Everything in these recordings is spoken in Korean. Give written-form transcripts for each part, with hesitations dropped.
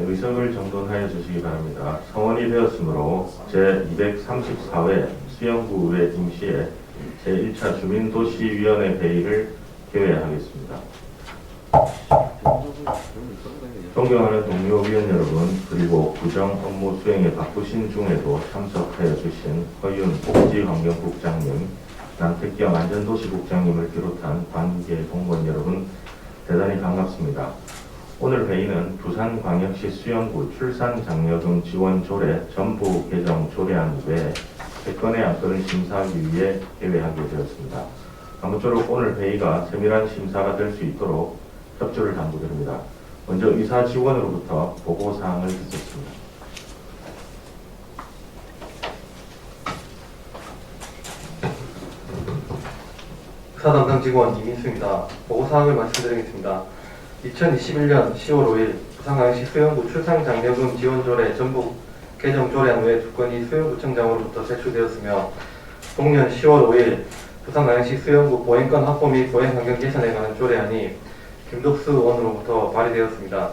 의석을 정돈하여 주시기 바랍니다. 성원이 되었으므로 제234회 수영구의회 임시회 제1차 주민도시위원회 회의를 개회하겠습니다. 존경하는 동료 위원 여러분, 그리고 구정 업무 수행에 바쁘신 중에도 참석하여 주신 허윤 복지환경국장님, 남태경 안전도시국장님을 비롯한 관계 동원 여러분, 대단히 반갑습니다. 오늘 회의는 부산광역시 수영구 출산장려금 지원 조례 전부 개정 조례안 외 3건의 안건을 심사하기 위해 개회하게 되었습니다. 아무쪼록 오늘 회의가 세밀한 심사가 될 수 있도록 협조를 당부드립니다. 먼저 의사 직원으로부터 보고사항을 듣겠습니다. 의사 담당 직원 이민수입니다. 보고사항을 말씀드리겠습니다. 2021년 10월 5일 부산광역시 수영구 출산장려금 지원조례 전부 개정 조례안 외 2건이 수영구청장으로부터 제출되었으며, 동년 10월 5일 부산광역시 수영구 보행권 확보 및 보행환경 개선에 관한 조례안이 김덕수 의원으로부터 발의되었습니다.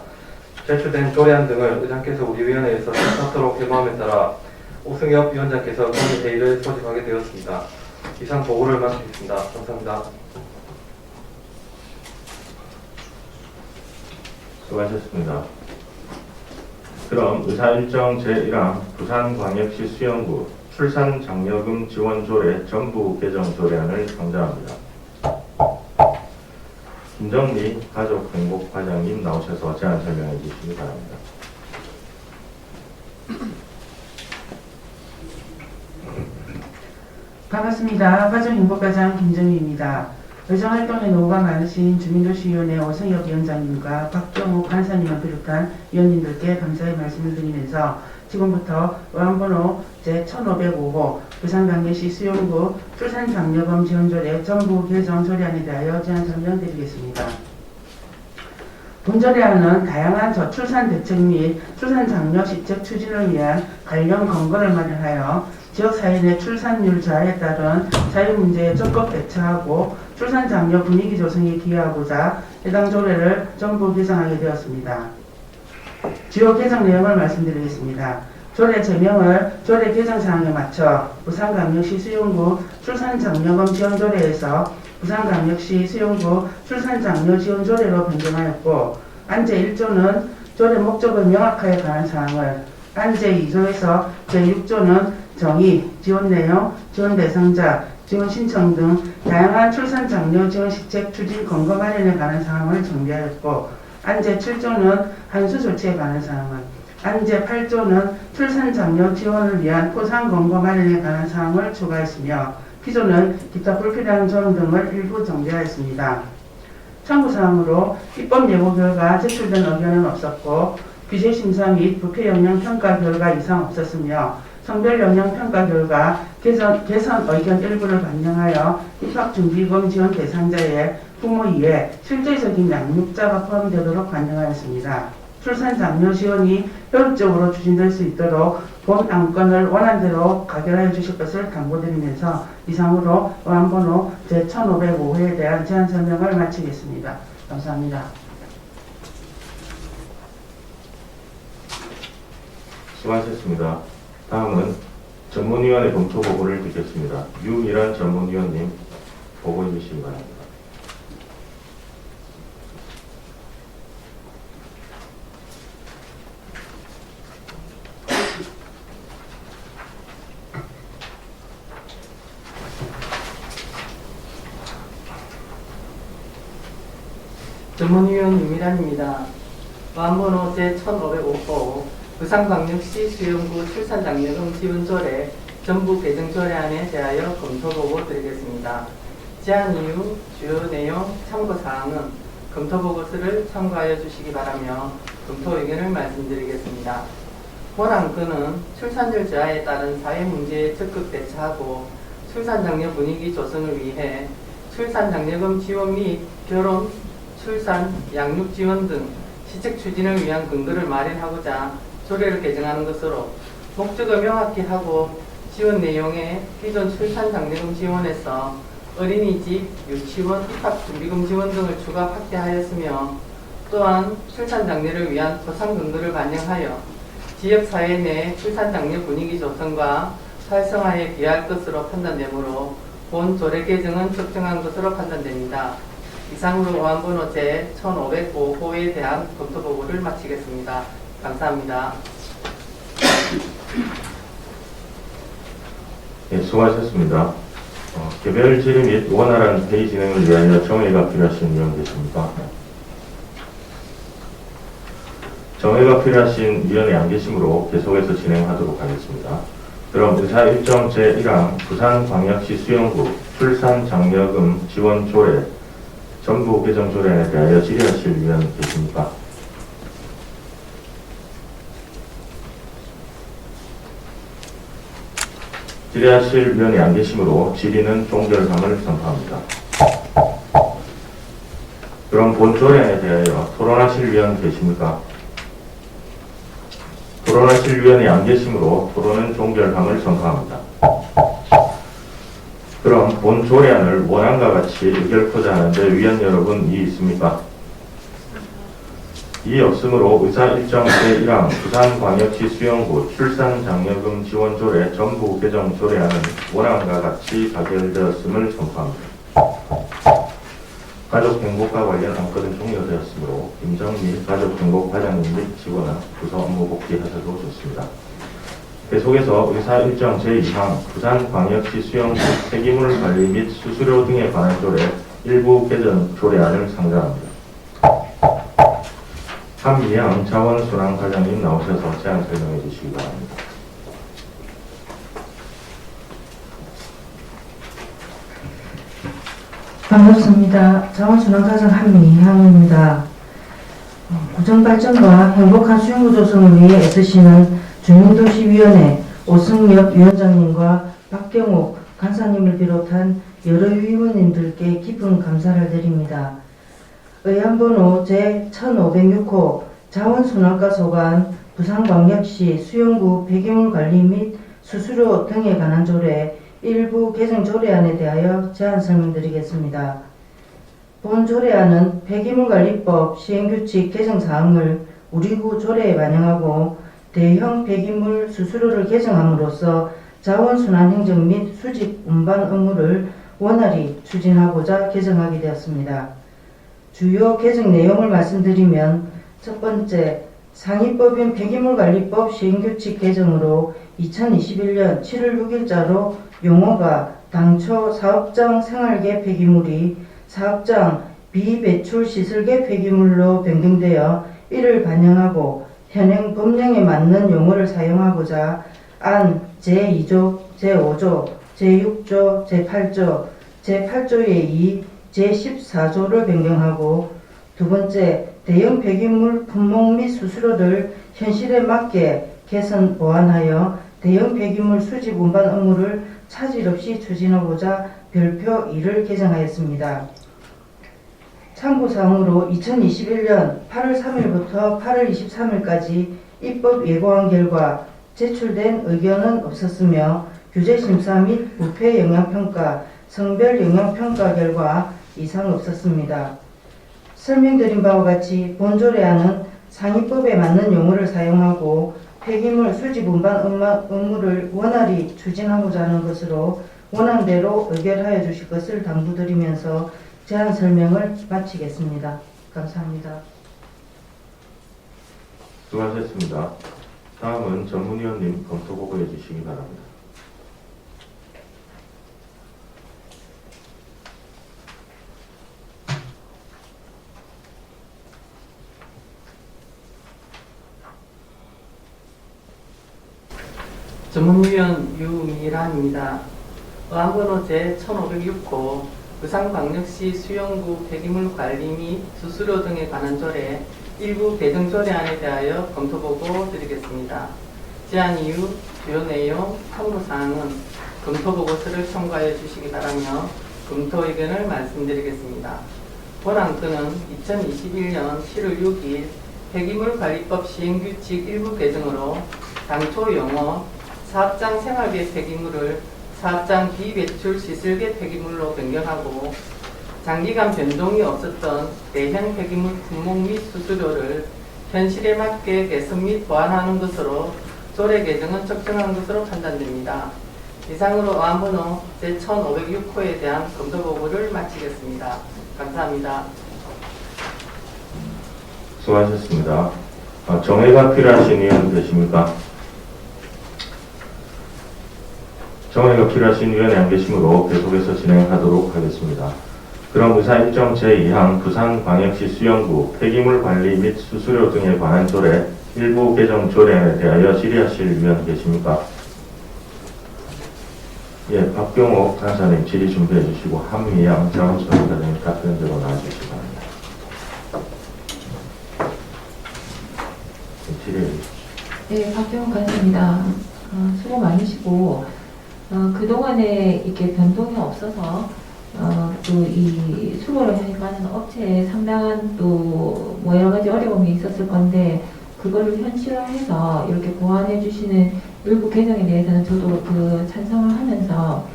제출된 조례안 등을 의장께서 우리 위원회에서 심사토록 해부함에 따라 오승엽 위원장께서 건의회의를 소집하게 되었습니다. 이상 보고를 마치겠습니다. 감사합니다. 수고하셨습니다. 그럼 의사일정 제1항 부산광역시 수영구 출산장려금 지원조례 전부 개정 조례안을 상정합니다. 김정리 가족행복과장님 나오셔서 제안 설명해 주시기 바랍니다. 반갑습니다. 가족행복과장 김정희입니다. 의정활동에 노고가 많으신 주민도시위원회 오승엽 위원장님과 박정욱 간사님을 비롯한 위원님들께 감사의 말씀을 드리면서 지금부터 의안번호 제1505호 부산광역시 수영구 출산장려금 지원조례 전부 개정 조례안에 대하여 제안 설명드리겠습니다. 본조례안은 다양한 저출산 대책 및 출산장려 시책 추진을 위한 관련 권고를 마련하여 지역사회 내 출산율 저하에 따른 사회문제에 적극 대처하고 출산장려 분위기 조성에 기여하고자 해당 조례를 전부 개정하게 되었습니다. 주요 개정 내용을 말씀드리겠습니다. 조례 제명을 조례 개정 사항에 맞춰 부산광역시 수영구 출산장려금 지원조례에서 부산광역시 수영구 출산장려 지원조례로 변경하였고, 안제 1조는 조례 목적을 명확하게 관한 사항을, 안제 2조에서 제6조는 정의, 지원 내용, 지원 대상자, 지원 신청 등 다양한 출산장려 지원 시책 추진 권고 마련에 관한 사항을 정비하였고, 안제 7조는 한수 조치에 관한 사항을, 안제 8조는 출산장려 지원을 위한 포상 권고 마련에 관한 사항을 추가했으며, 기존은 기타 불필요한 조항 등을 일부 정비하였습니다. 참고사항으로 입법 예고 결과 제출된 의견은 없었고, 규제심사 및 부패 영향 평가 결과 이상 없었으며, 성별 영향 평가 결과 개선 의견 일부를 반영하여 입학준비금 지원 대상자의 부모 이외 실질적인 양육자가 포함되도록 반영하였습니다. 출산장려 지원이 효율적으로 추진될 수 있도록 본 안건을 원안대로 가결하여 주실 것을 당부드리면서 이상으로 의안번호 제1505회에 대한 제안 설명을 마치겠습니다. 감사합니다. 수고하셨습니다. 다음은 전문위원회 검토 보고를 듣겠습니다. 유일한 전문위원님 보고해 주시기 바랍니다. 전문위원 유미란입니다. 의안번호 제1505호 부산광역시 수영구 출산장려금 지원조례 전부 개정 조례안에 대하여 검토보고 드리겠습니다. 제안 이유, 주요 내용, 참고사항은 검토보고서를 참고하여 주시기 바라며 검토 의견을 말씀드리겠습니다. 본 안건은 출산율 저하에 따른 사회문제에 적극 대처하고 출산장려 분위기 조성을 위해 출산장려금 지원 및 결혼, 출산, 양육 지원 등 시책 추진을 위한 근거를 마련하고자 조례를 개정하는 것으로, 목적을 명확히 하고 지원 내용에 기존 출산장려금 지원에서 어린이집, 유치원, 입학준비금 지원 등을 추가 확대하였으며, 또한 출산장려를 위한 보상 근거를 반영하여 지역사회 내 출산장려 분위기 조성과 활성화에 기여할 것으로 판단되므로 본 조례 개정은 적정한 것으로 판단됩니다. 이상으로 오안번호 제1505호에 대한 검토 보고를 마치겠습니다. 감사합니다. 예, 수고하셨습니다. 개별 질의 및 원활한 회의 진행을 위하여 정회가 필요하신 위원 계십니까? 정회가 필요하신 위원이 안 계시므로 계속해서 진행하도록 하겠습니다. 그럼 의사일정 제1항 부산광역시 수영구 출산장려금 지원 조례 전부 개정 조례에 대하여 질의하실 위원 계십니까? 질의하실 위원이 안 계시므로 질의는 종결함을 선포합니다. 그럼 본 조례에 대하여 토론하실 위원 계십니까? 토론하실 위원이 안 계시므로 토론은 종결함을 선포합니다. 그럼 본 조례안을 원안과 같이 의결코자 하는데 위원 여러분 이의 있습니까? 이의 없으므로 의사일정 제1항 부산광역시 수영구 출산장려금 지원조례 전부 개정 조례안은 원안과 같이 가결되었음을 선포합니다. 가족행복과 관련 안건은 종료되었으므로 김정미 가족행복과장님 및 직원은 부서 업무 복귀하셔도 좋습니다. 계속해서 의사일정 제2항 부산광역시 수영구 폐기물 관리 및 수수료 등에 관한 조례 일부 개정 조례안을 상정합니다. 함미양 자원순환과장님 나오셔서 제안 설명해 주시기 바랍니다. 반갑습니다. 자원순환과장 한미향입니다. 구정발전과 행복한 수영구 조성을 위해 애쓰시는 주민도시위원회 오승엽 위원장님과 박경옥 간사님을 비롯한 여러 위원님들께 깊은 감사를 드립니다. 의안번호 제1506호 자원순환과 소관 부산광역시 수영구 폐기물 관리 및 수수료 등에 관한 조례 일부 개정 조례안에 대하여 제안 설명드리겠습니다. 본 조례안은 폐기물관리법 시행규칙 개정사항을 우리구 조례에 반영하고 대형 폐기물 수수료를 개정함으로써 자원순환 행정 및 수집 운반 업무를 원활히 추진하고자 개정하게 되었습니다. 주요 개정 내용을 말씀드리면 첫 번째, 상위법인 폐기물관리법 시행규칙 개정으로 2021년 7월 6일자로 용어가 당초 사업장 생활계 폐기물이 사업장 비배출 시설계 폐기물로 변경되어 이를 반영하고 현행 법령에 맞는 용어를 사용하고자 안 제2조, 제5조, 제6조, 제8조, 제8조의 2, 제14조를 변경하고 두 번째, 대형 폐기물 품목 및 수수료를 현실에 맞게 개선 보완하여 대형 폐기물 수집 운반 업무를 차질 없이 추진하고자 별표 2를 개정하였습니다. 참고사항으로 2021년 8월 3일부터 8월 23일까지 입법 예고한 결과 제출된 의견은 없었으며 규제심사 및 부패 영향평가, 성별 영향평가 결과 이상 없었습니다. 설명드린 바와 같이 본 조례안은 상위법에 맞는 용어를 사용하고 폐기물 수집 운반 업무를 원활히 추진하고자 하는 것으로 원안대로 의결하여 주실 것을 당부드리면서 제안 설명을 마치겠습니다. 감사합니다. 수고하셨습니다. 다음은 전문위원님 검토 보고해 주시기 바랍니다. 전문위원 유미란입니다. 의안번호 제1506호 부산광역시 수영구 폐기물 관리 및 수수료 등에 관한 조례 일부 개정 조례안에 대하여 검토 보고 드리겠습니다. 제안 이유, 주요 내용, 참고사항은 검토 보고서를 첨가해 주시기 바라며 검토 의견을 말씀드리겠습니다. 본 안건은 2021년 7월 6일 폐기물관리법 시행규칙 일부 개정으로 당초 용어 사업장 생활계 폐기물을 사업장 비배출 시설계 폐기물로 변경하고 장기간 변동이 없었던 대형 폐기물 품목 및 수수료를 현실에 맞게 개선 및 보완하는 것으로 조례 개정은 적정한 것으로 판단됩니다. 이상으로 어안번호 제1506호에 대한 검토 보고를 마치겠습니다. 감사합니다. 수고하셨습니다. 정회가 필요하신 의원 계십니까? 정회가 필요하신 의원이 안 계시므로 계속해서 진행하도록 하겠습니다. 그럼 의사일정 제2항 부산광역시 수영구 폐기물 관리 및 수수료 등에 관한 조례 일부 개정 조례에 대하여 질의하실 의원 계십니까? 예, 박경옥 간사님 질의 준비해 주시고 한미양 자원수사과장님 답변대로 나와주시기 바랍니다. 질의해 주십시오. 네, 박경욱 간사입니다. 수고 많으시고, 그동안에 이렇게 변동이 없어서, 또 이 수거를 해가는 업체에 상당한 또 뭐 여러 가지 어려움이 있었을 건데, 그거를 현실화해서 이렇게 보완해 주시는 일부 개정에 대해서는 저도 찬성을 하면서,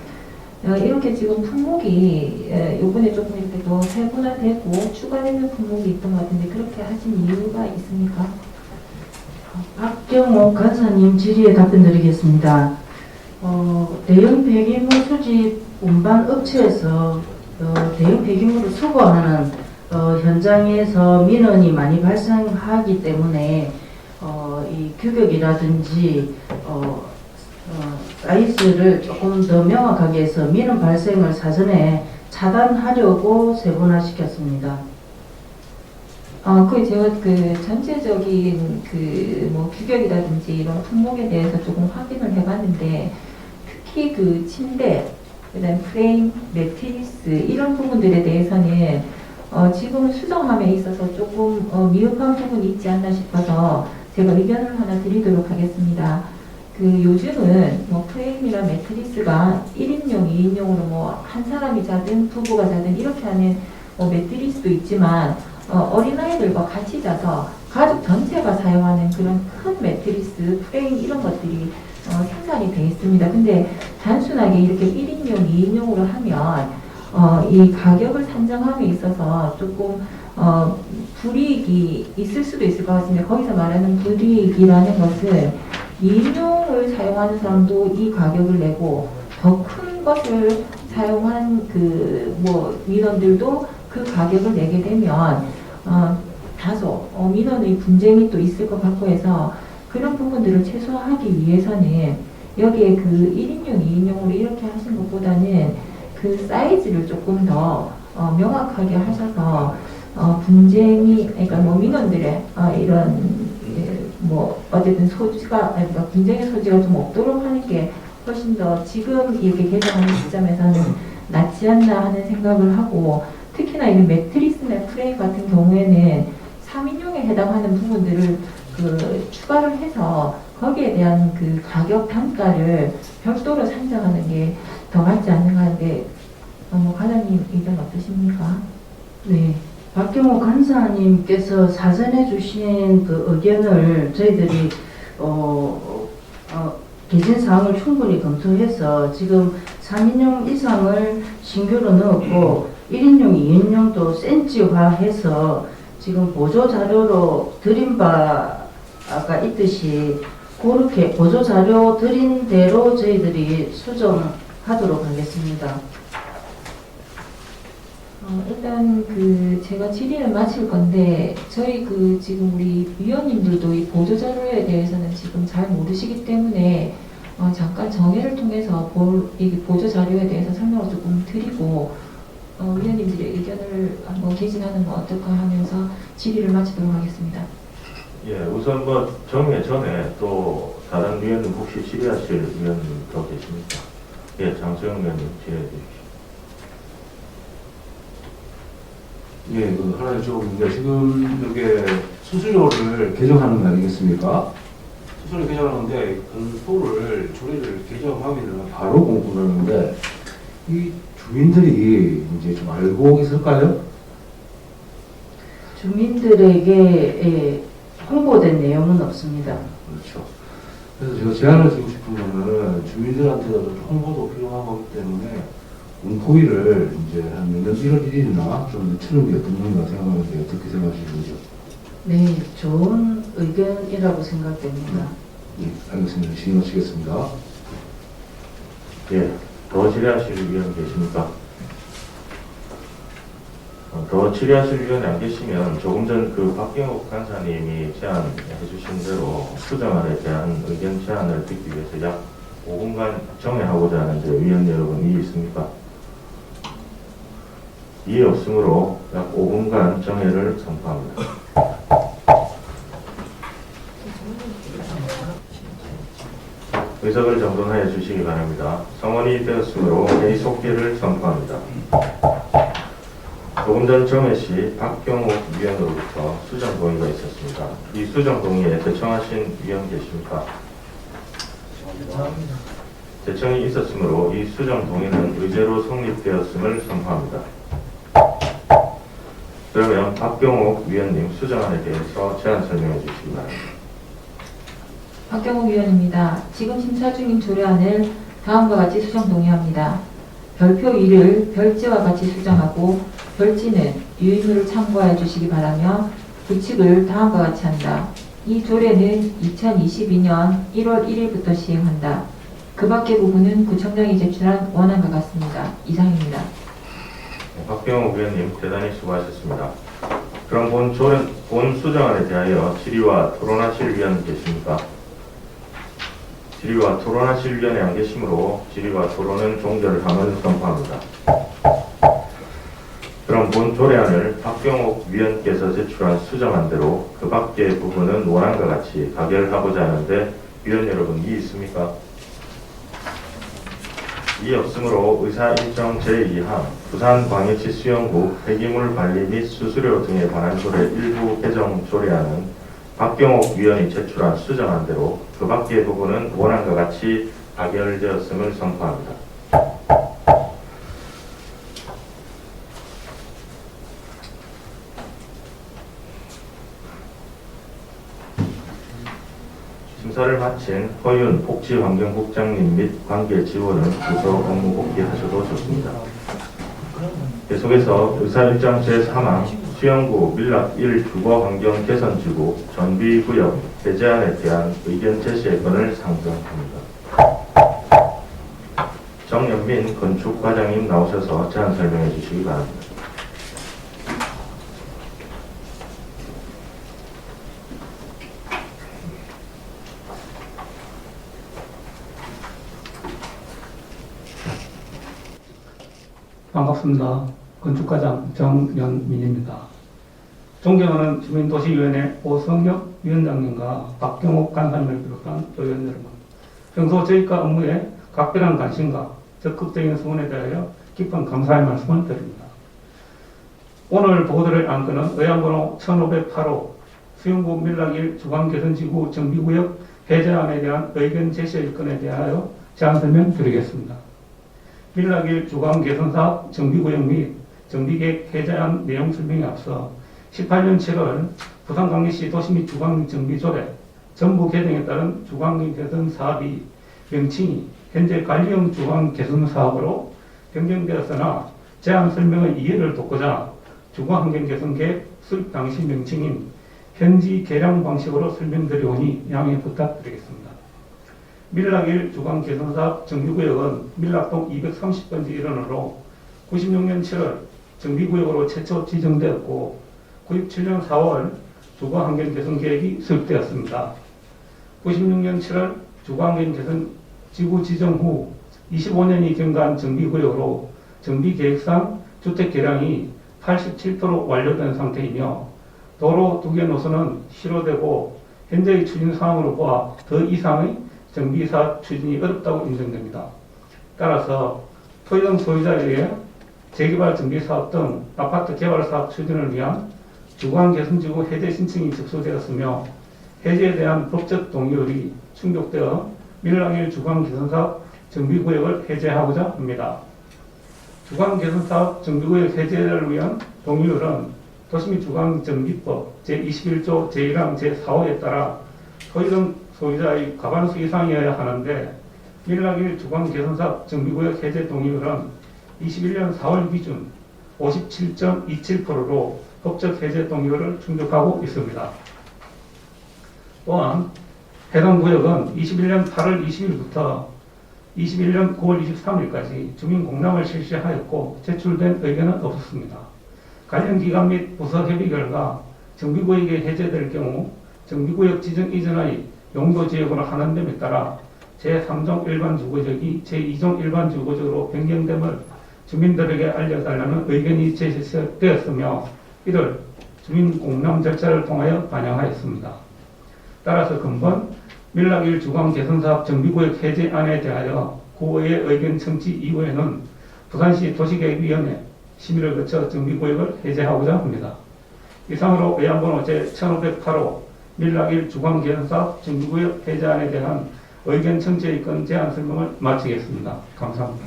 이렇게 지금 품목이 요번에 조금 이렇게 더 세분화되고 추가되는 품목이 있던 것 같은데, 그렇게 하신 이유가 있습니까? 박경옥 간사님 질의에 답변드리겠습니다. 대형 폐기물 수집 운반 업체에서 대형 폐기물을 수거하는 현장에서 민원이 많이 발생하기 때문에 이 규격이라든지 사이즈를 조금 더 명확하게 해서 민원 발생을 사전에 차단하려고 세분화시켰습니다. 제가 전체적인 뭐 규격이라든지 이런 품목에 대해서 조금 확인을 해봤는데, 특히 침대, 그 다음 프레임, 매트리스, 이런 부분들에 대해서는, 지금 수정함에 있어서 조금, 미흡한 부분이 있지 않나 싶어서 제가 의견을 하나 드리도록 하겠습니다. 요즘은 뭐 프레임이나 매트리스가 1인용, 2인용으로 뭐 한 사람이 자든 부부가 자든 이렇게 하는 매트리스도 있지만, 어린아이들과 같이 자서 가족 전체가 사용하는 그런 큰 매트리스, 프레임 이런 것들이 생산이 되어 있습니다. 근데 단순하게 이렇게 1인용, 2인용으로 하면 이 가격을 산정함에 있어서 조금 불이익이 있을 수도 있을 것 같습니다. 거기서 말하는 불이익이라는 것은 2인용을 사용하는 사람도 이 가격을 내고 더 큰 것을 사용한 민원들도 그 가격을 내게 되면 다소 민원의 분쟁이 또 있을 것 같고 해서 그런 부분들을 최소화하기 위해서는 여기에 1인용, 2인용으로 이렇게 하신 것보다는 그 사이즈를 조금 더 명확하게 하셔서 분쟁이, 그러니까 뭐 민원들의 이런 어쨌든 그러니까 분쟁의 소지가 좀 없도록 하는 게 훨씬 더 지금 이렇게 개정하는 시점에서는 낫지 않나 하는 생각을 하고, 특히나 이 매트리스나 프레임 같은 경우에는 3인용에 해당하는 부분들을 추가를 해서 거기에 대한 가격 단가를 별도로 산정하는 게 더 맞지 않는가 하는데, 과장님 의견 어떠십니까? 네. 박경호 간사님께서 사전해 주신 의견을 저희들이 개진 사항을 충분히 검토해서 지금 3인용 이상을 신규로 넣었고 1인용, 2인용도 센치화해서 지금 보조 자료로 드린 바가 있듯이 그렇게 보조 자료 드린 대로 저희들이 수정하도록 하겠습니다. 일단 제가 질의를 마칠 건데, 저희 지금 우리 위원님들도 이 보조자료에 대해서는 지금 잘 모르시기 때문에 잠깐 정회를 통해서 이 보조자료에 대해서 설명을 조금 드리고 위원님들의 의견을 한번 개진하는 건 어떨까 하면서 질의를 마치도록 하겠습니다. 예, 우선 정회 전에 또 다른 위원님 혹시 질의하실 위원님 더 계십니까? 예, 장소영 위원님 질의해 주십시오. 예, 하나 여쭤보는데, 지금 이게 수수료를 개정하는 거 아니겠습니까? 수수료 개정하는데, 건소를, 조례를 개정하면 바로 공부를 하는데, 이 주민들이 이제 좀 알고 있을까요? 주민들에게 홍보된 내용은 없습니다. 그렇죠. 그래서 제가 제안을 드리고 싶은 거는 주민들한테도 홍보도 필요하기 때문에 운포기를 이제 한 내년 1월 1일이나 좀 치는 게 어떤가 생각하는데 어떻게 생각하시는지요? 네, 좋은 의견이라고 생각됩니다. 예, 알겠습니다. 신청하시겠습니다. 예, 더 질의하실 의원 계십니까? 더 질의하실 의원이 안 계시면 조금 전 그 박경옥 간사님이 제안해 주신 대로 수정안에 대한 의견 제안을 듣기 위해서 약 5분간 정회하고자 하는데 의원 여러분 이의 있습니까? 이의 없으므로 약 5분간 정회를 선포합니다. 의석을 정돈하여 주시기 바랍니다. 성원이 되었으므로 회의 속기를 선포합니다. 조금 전 정회 시 박경옥 위원으로부터 수정 동의가 있었습니다. 이 수정 동의에 제청하신 위원 계십니까? 제청이 있었으므로 이 수정 동의는 의제로 성립되었음을 선포합니다. 그러면 박경옥 위원님 수정안에 대해서 제안 설명해 주시기 바랍니다. 박경옥 위원입니다. 지금 심사 중인 조례안을 다음과 같이 수정 동의합니다. 별표 2를 별지와 같이 수정하고 별지는 유의문을 참고해 주시기 바라며 규칙을 다음과 같이 한다. 이 조례는 2022년 1월 1일부터 시행한다. 그 밖의 부분은 구청장이 제출한 원안과 같습니다. 이상입니다. 박경옥 위원님 대단히 수고하셨습니다. 그럼 본 수정안에 대하여 질의와 토론하실 위원 계십니까? 질의와 토론하실 위원이 안 계시므로 질의와 토론은 종결함을 선포합니다. 그럼 본 조례안을 박경옥 위원께서 제출한 수정안대로 그 밖의 부분은 원안과 같이 가결하고자 하는데 위원 여러분 이의 있습니까? 이의 없으므로 의사 일정 제2항 부산광역시 수영구 폐기물 관리 및 수수료 등에 관한 조례 일부 개정 조례안은 박경옥 위원이 제출한 수정안대로 그 밖의 부분은 원안과 같이 가결되었음을 선포합니다. 심사를 마친 허윤 복지환경국장님 및 관계 지원은 부서 업무 복귀하셔도 좋습니다. 계속해서 의사일정 제3항 수영구 밀락 1 주거환경 개선지구 전비구역 해제안에 대한 의견 제시의 건을 상정합니다. 정연민 건축과장님 나오셔서 제안 설명해 주시기 바랍니다. 반갑습니다. 건축과장 정연민입니다. 존경하는 주민도시위원회 오성혁 위원장님과 박경옥 간사님을 비롯한 의원 여러분, 평소 저희과 업무에 각별한 관심과 적극적인 성원에 대하여 깊은 감사의 말씀을 드립니다. 오늘 보고드릴 안건은 의안번호 1508호 수영구 밀락일 주간개선지구 정비구역 해제안에 대한 의견 제시의 건에 대하여 제안 설명드리겠습니다. 밀락일 주간개선사업 정비구역 및 정비계획 해제안 내용 설명에 앞서 18년 7월 부산광역시 도시 및 주간정비조례 전부 개정에 따른 주간개선 사업이 명칭이 현재 관리형 주간개선사업으로 변경되었으나 제안 설명의 이해를 돕고자 주거환경개선계획 수립 당시 명칭인 현지 개량 방식으로 설명드리오니 양해 부탁드리겠습니다. 밀락일 주간개선사업 정비구역은 밀락동 230번지 일원으로 96년 7월 정비구역으로 최초 지정되었고 97년 4월 주거환경개선계획이 수립되었습니다. 96년 7월 주거환경개선 지구 지정 후 25년이 경과한 정비구역으로 정비계획상 주택개량이 87% 완료된 상태이며 도로 2개 노선은 실효되고 현재의 추진 상황으로 보아 더 이상의 정비사업 추진이 어렵다고 인정됩니다. 따라서 토지등 소유자에게 재개발 정비사업 등 아파트 개발사업 추진을 위한 주거환경개선지구 해제 신청이 접수되었으며 해제에 대한 법적 동의율이 충족되어 밀락일 주거환경개선사업 정비구역을 해제하고자 합니다. 주거환경개선사업 정비구역 해제를 위한 동의율은 도시및 주거환경정비법 제21조 제1항 제4호에 따라 토지등 소유자의 과반수 이상이어야 하는데 밀락일 주거환경개선사업 정비구역 해제 동의율은 21년 4월 기준 57.27%로 법적 해제 동의율을 충족하고 있습니다. 또한 해당 구역은 21년 8월 20일부터 21년 9월 23일까지 주민 공람을 실시하였고 제출된 의견은 없었습니다. 관련 기관 및 부서 협의 결과 정비구역이 해제될 경우 정비구역 지정 이전의 용도지역으로 하는 점에 따라 제3종 일반주거지역이 제2종 일반주거지역으로 변경됨을 주민들에게 알려달라는 의견이 제시되었으며 이를 주민 공람 절차를 통하여 반영하였습니다. 따라서 근본 밀락 1 주공 개선사업 정비구역 해제안에 대하여 구의회 의견 청취 이후에는 부산시 도시계획위원회 심의를 거쳐 정비구역을 해제하고자 합니다. 이상으로 의안번호 제1508호 밀락 1 주공 개선사업 정비구역 해제안에 대한 의견 청취의 건 제안 설명을 마치겠습니다. 감사합니다.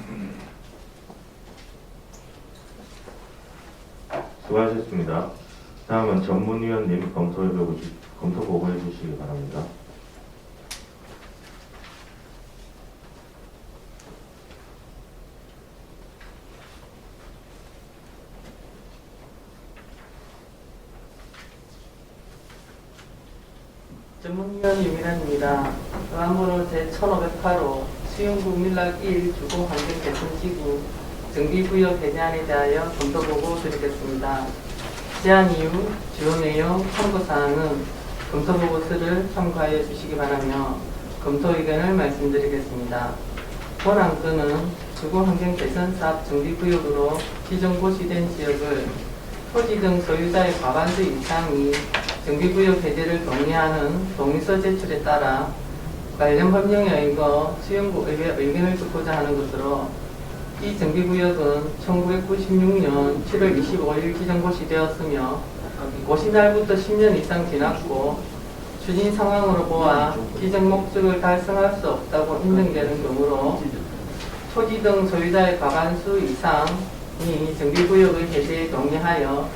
수고하셨습니다. 다음은 전문위원님 검토 보고해 주시기 바랍니다. 전문위원 유민환입니다. 의안번호 제1508호 수용구 밀락 1 주거 환경 개선지구 정비구역 해제안에 대하여 검토 보고 드리겠습니다. 제안 이유, 주요 내용, 참고사항은 검토 보고서를 참고하여 주시기 바라며 검토 의견을 말씀드리겠습니다. 본 안건은 주거 환경 개선 사업 정비구역으로 지정 고시된 지역을 토지 등 소유자의 과반수 이상이 정비구역 해제를 동의하는 동의서 제출에 따라 관련 법령에 의거 수용구 의회 의견을 듣고자 하는 것으로 이 정비구역은 1996년 7월 25일 지정 고시되었으며 고시날부터 10년 이상 지났고 추진 상황으로 보아 지정 목적을 달성할 수 없다고 인정되는 경우로 토지 등 소유자의 과반수 이상이 정비구역의 해제에 동의하여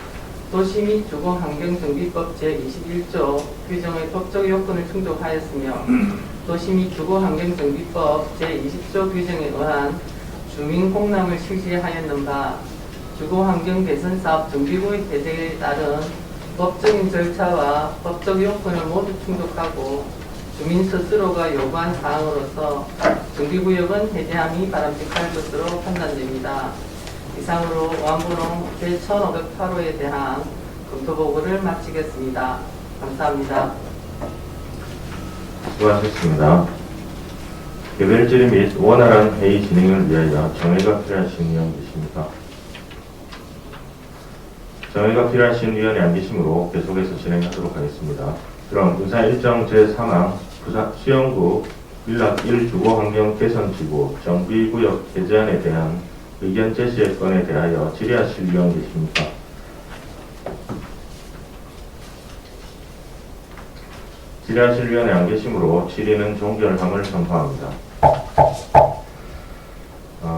도시 및 주거환경정비법 제21조 규정의 법적 요건을 충족하였으며 도시 및 주거환경정비법 제20조 규정에 의한 주민 공람을 실시하였는 바 주거환경 개선 사업 정비구역 해제에 따른 법적인 절차와 법적 요건을 모두 충족하고 주민 스스로가 요구한 사항으로서 정비구역은 해제함이 바람직할 것으로 판단됩니다. 이상으로 의안번호 제1508호에 대한 검토 보고를 마치겠습니다. 감사합니다. 수고하셨습니다. 개별 질의 및 원활한 회의 진행을 위하여 정회가 필요하신 위원 계십니까? 정회가 필요하신 위원이 안 계시므로 계속해서 진행하도록 하겠습니다. 그럼 의사 일정 제3항 부산 수영구 밀락 1 주거환경 개선지구 정비구역 해제안에 대한 의견 제시의 건에 대하여 질의하실 위원 계십니까? 질의하실 위원이 안 계시므로 질의는 종결함을 선포합니다.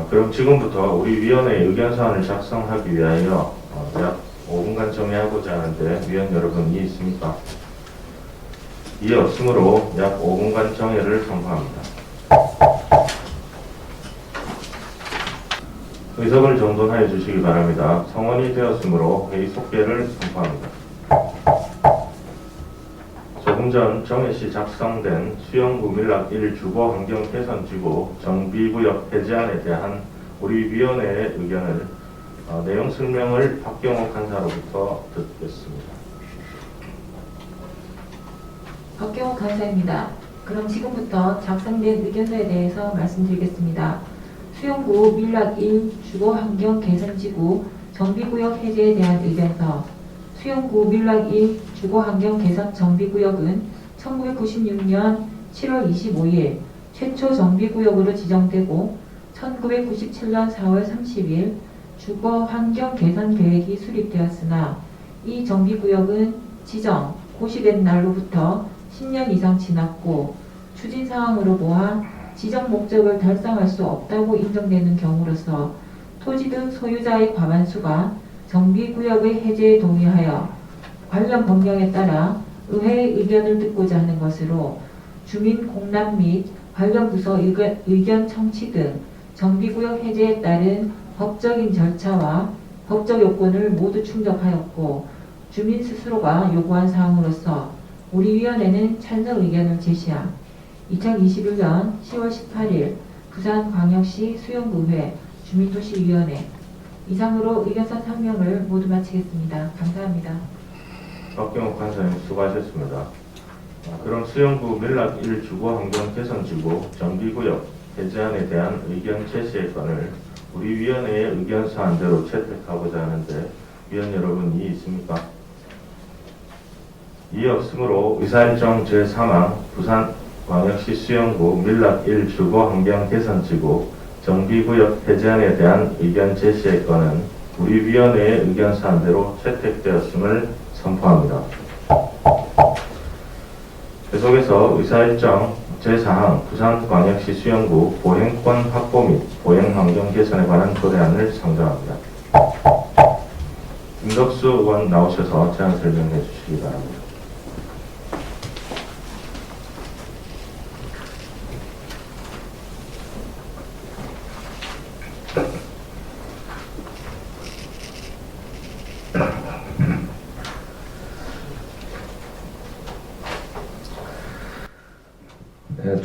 그럼 지금부터 우리 위원회의 의견사안을 작성하기 위하여 약 5분간 정리하고자 하는데 위원 여러분 이해 있습니까? 이해 없으므로 약 5분간 정회를 선포합니다. 의석을 정돈하여 주시기 바랍니다. 성원이 되었으므로 회의 속개를 선포합니다. 조금 전 정해시 작성된 수영구 밀락 1 주거환경 개선지구 정비구역 해제안에 대한 우리 위원회의 의견을 내용 설명을 박경옥 간사로부터 듣겠습니다. 박경옥 간사입니다. 그럼 지금부터 작성된 의견서에 대해서 말씀드리겠습니다. 수용구 밀락 1 주거환경 개선지구 정비구역 해제에 대한 의견서. 수용구 밀락 1 주거환경 개선 정비구역은 1996년 7월 25일 최초 정비구역으로 지정되고 1997년 4월 30일 주거환경 개선 계획이 수립되었으나 이 정비구역은 지정, 고시된 날로부터 10년 이상 지났고 추진 사항으로 보아 지정 목적을 달성할 수 없다고 인정되는 경우로서 토지 등 소유자의 과반수가 정비구역의 해제에 동의하여 관련 법령에 따라 의회의 의견을 듣고자 하는 것으로 주민 공람 및 관련 부서 의견 청취 등 정비구역 해제에 따른 법적인 절차와 법적 요건을 모두 충족하였고 주민 스스로가 요구한 사항으로서 우리 위원회는 찬성 의견을 제시한 2021년 10월 18일 부산광역시 수영구회 주민도시위원회 이상으로 의견서 설명을 모두 마치겠습니다. 감사합니다. 박경옥 간사님 수고하셨습니다. 그럼 수영구 밀락 1주거 환경 개선지구 정비구역 해제안에 대한 의견 제시의 건을 우리 위원회의 의견 사안대로 채택하고자 하는데 위원 여러분 이의 있습니까? 이의 없으므로 의사일정 제3항 부산광역시 수영구 밀락 1주거 환경 개선지구 정비구역 해제안에 대한 의견 제시의 건은 우리 위원회의 의견 사안대로 채택되었음을 선포합니다. 계속해서 의사일정 제4항 부산광역시 수영구 보행권 확보 및 보행환경 개선에 관한 조례안을 상정합니다. 김덕수 의원 나오셔서 제안 설명해 주시기 바랍니다.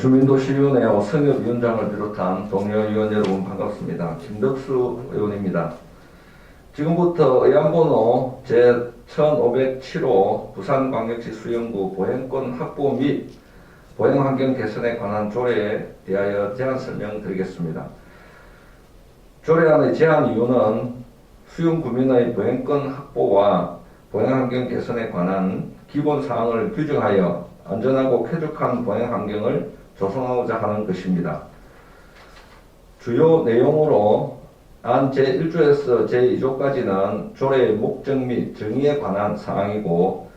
주민도시위원회 오성엽 위원장을 비롯한 동료 의원 여러분 반갑습니다. 김덕수 의원입니다. 지금부터 의안번호 제1507호 부산광역시 수영구 보행권 확보 및 보행환경 개선에 관한 조례에 대하여 제안 설명드리겠습니다. 조례안의 제안 이유는 수영구민의 보행권 확보와 보행환경 개선에 관한 기본사항을 규정하여 안전하고 쾌적한 보행환경을 조성하고자 하는 것입니다. 주요 내용으로 안 제1조에서 제2조까지는 조례의 목적 및 정의에 관한 사항이고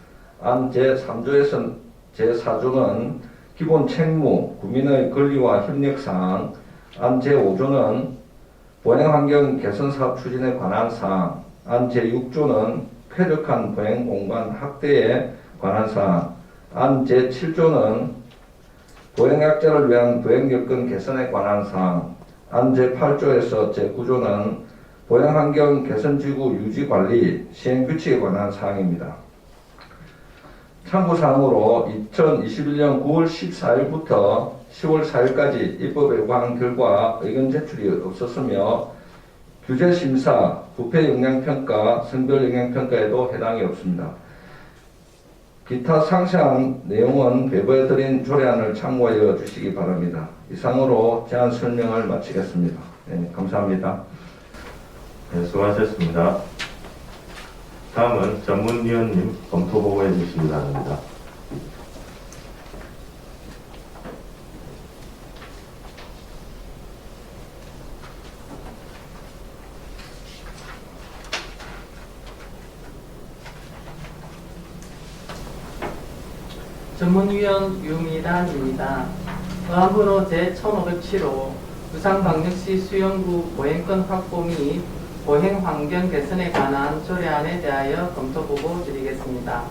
안 제3조에서 제4조는 기본 책무, 구민의 권리와 협력사항, 안 제5조는 보행환경 개선사업 추진에 관한 사항, 안 제6조는 쾌적한 보행공간 확대에 관한 사항, 안 제7조는 보행약자를 위한 보행여건 개선에 관한 사항, 안 제8조에서 제9조는 보행환경 개선지구 유지관리 시행규칙에 관한 사항입니다. 참고사항으로 2021년 9월 14일부터 10월 4일까지 입법에 관한 결과 의견 제출이 없었으며 규제심사, 부패영향평가, 성별영향평가에도 해당이 없습니다. 기타 상세한 내용은 배부해드린 조례안을 참고하여 주시기 바랍니다. 이상으로 제안 설명을 마치겠습니다. 네, 감사합니다. 네, 수고하셨습니다. 다음은 전문위원님 검토 보고해 주시기 바랍니다. 전문위원 유미란입니다. 의안번호 제1507호 부산광역시 수영구 보행권 확보 및 보행환경 개선에 관한 조례안에 대하여 검토보고 드리겠습니다.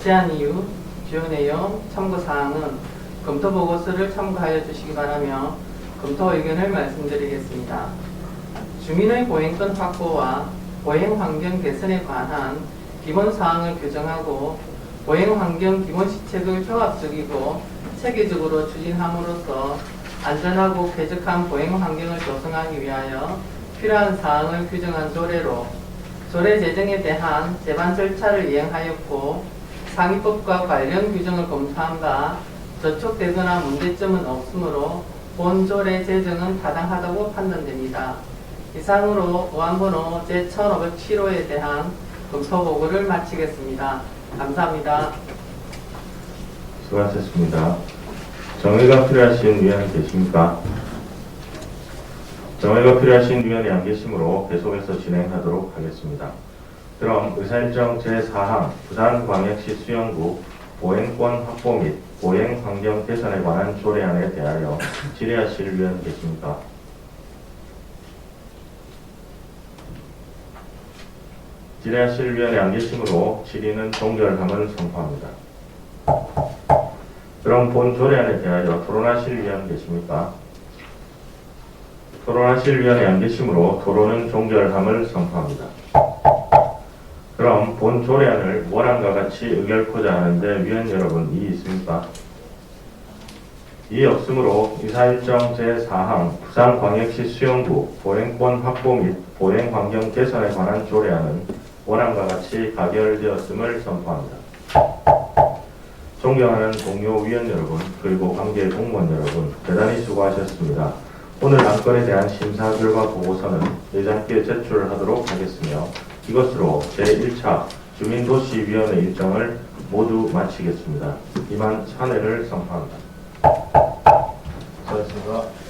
제안 이유, 주요 내용, 참고사항은 검토보고서를 참고하여 주시기 바라며 검토 의견을 말씀드리겠습니다. 주민의 보행권 확보와 보행환경 개선에 관한 기본사항을 규정하고 보행환경 기본시책을 종합적이고 체계적으로 추진함으로써 안전하고 쾌적한 보행환경을 조성하기 위하여 필요한 사항을 규정한 조례로 조례 제정에 대한 제반 절차를 이행하였고 상위법과 관련 규정을 검토한 바 저촉되거나 문제점은 없으므로 본 조례 제정은 타당하다고 판단됩니다. 이상으로 의안번호 제1507호에 대한 검토보고를 마치겠습니다. 감사합니다. 수고하셨습니다. 정의가 필요하신 위원 계십니까? 정의가 필요하신 위원이 안 계시므로 계속해서 진행하도록 하겠습니다. 그럼 의사일정 제4항 부산광역시 수영구 보행권 확보 및 보행환경 개선에 관한 조례안에 대하여 질의하실 위원 계십니까? 질의하실 위원이 안 계시므로 질의는 종결함을 선포합니다. 그럼 본 조례안에 대하여 토론하실 위원 계십니까? 토론하실 위원이 안 계시므로 토론은 종결함을 선포합니다. 그럼 본 조례안을 원안과 같이 의결코자 하는데 위원 여러분 이의 있습니까? 이의 없으므로 이사일정 제4항 부산광역시 수영구 보행권 확보 및 보행환경 개선에 관한 조례안은 원안과 같이 가결되었음을 선포합니다. 존경하는 동료 위원 여러분 그리고 관계 공무원 여러분 대단히 수고하셨습니다. 오늘 안건에 대한 심사 결과 보고서는 예정께 제출하도록 하겠으며 이것으로 제1차 주민도시위원회 일정을 모두 마치겠습니다. 이만 찬회를 선포합니다. 수고하셨습니다.